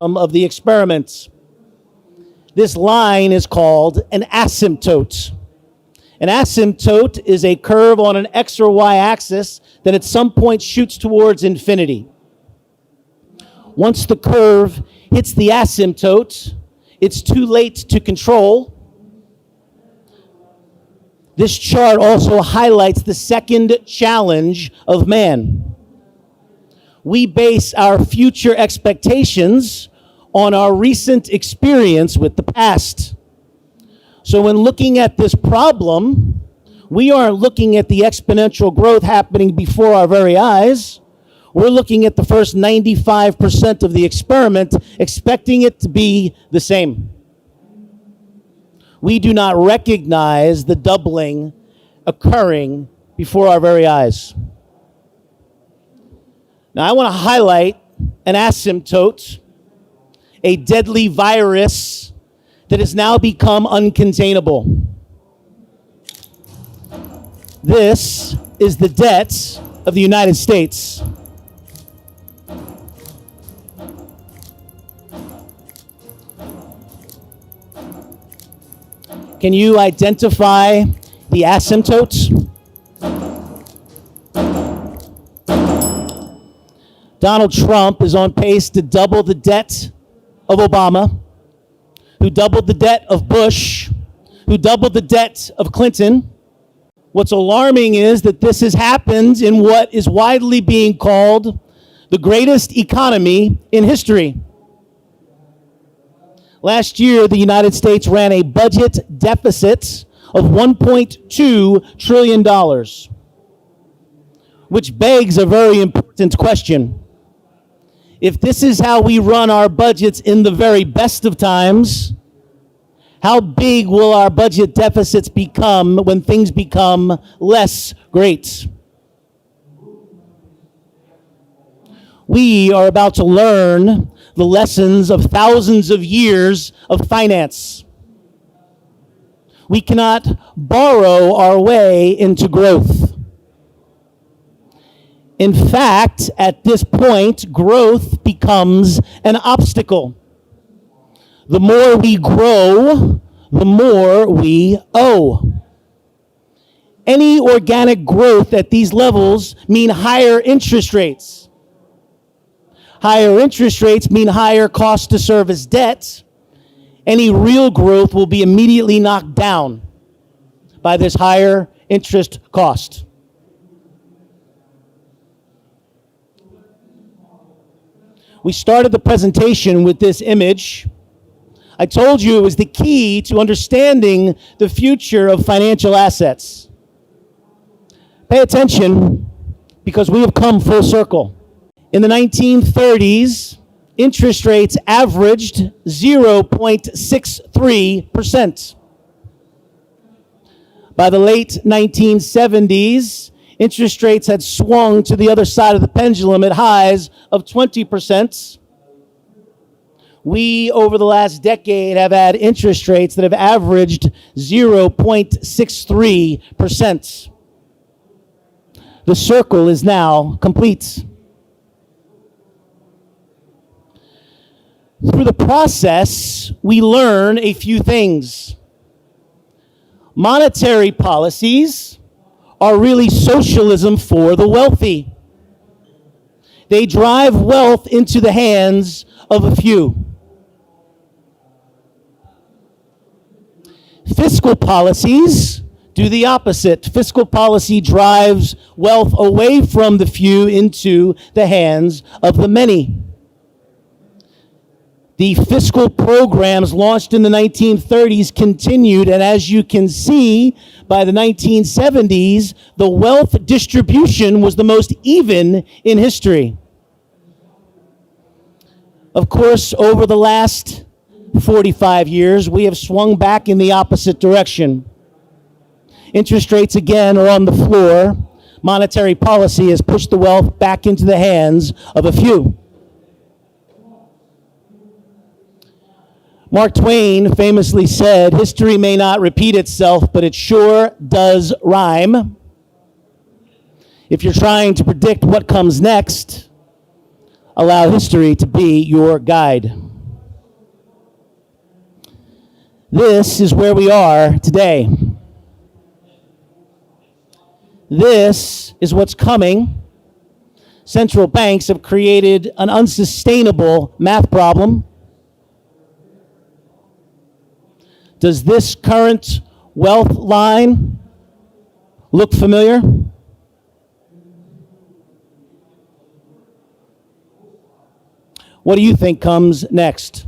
outcome of the experiment. This line is called an asymptote. An asymptote is a curve on an X or Y axis that at some point shoots towards infinity. Once the curve hits the asymptote, it's too late to control. This chart also highlights the second challenge of man. We base our future expectations on our recent experience with the past. So when looking at this problem, we aren't looking at the exponential growth happening before our very eyes. We're looking at the first 95% of the experiment, expecting it to be the same. We do not recognize the doubling occurring before our very eyes. Now, I want to highlight an asymptote, a deadly virus that has now become uncontainable. This is the debt of the United States. Can you identify the asymptotes? Donald Trump is on pace to double the debt of Obama, who doubled the debt of Bush, who doubled the debt of Clinton. What's alarming is that this has happened in what is widely being called the greatest economy in history. Last year, the United States ran a budget deficit of $1.2 trillion, which begs a very important question. If this is how we run our budgets in the very best of times, how big will our budget deficits become when things become less great? We are about to learn the lessons of thousands of years of finance. We cannot borrow our way into growth. In fact, at this point, growth becomes an obstacle. The more we grow, the more we owe. Any organic growth at these levels mean higher interest rates. Higher interest rates mean higher cost to service debt. Any real growth will be immediately knocked down by this higher interest cost. We started the presentation with this image. I told you it was the key to understanding the future of financial assets. Pay attention, because we have come full circle. In the 1930s, interest rates averaged 0.63%. By the late 1970s, interest rates had swung to the other side of the pendulum at highs of 20%. We, over the last decade, have had interest rates that have averaged 0.63%. The circle is now complete. Through the process, we learn a few things. Monetary policies are really socialism for the wealthy. They drive wealth into the hands of a few. Fiscal policies do the opposite. Fiscal policy drives wealth away from the few into the hands of the many. The fiscal programs launched in the 1930s continued, and as you can see, by the 1970s, the wealth distribution was the most even in history. Of course, over the last 45 years, we have swung back in the opposite direction. Interest rates again are on the floor. Monetary policy has pushed the wealth back into the hands of a few. Mark Twain famously said, "History may not repeat itself, but it sure does rhyme." If you're trying to predict what comes next, allow history to be your guide. This is where we are today. This is what's coming. Central banks have created an unsustainable math problem. Does this current wealth line look familiar? What do you think comes next?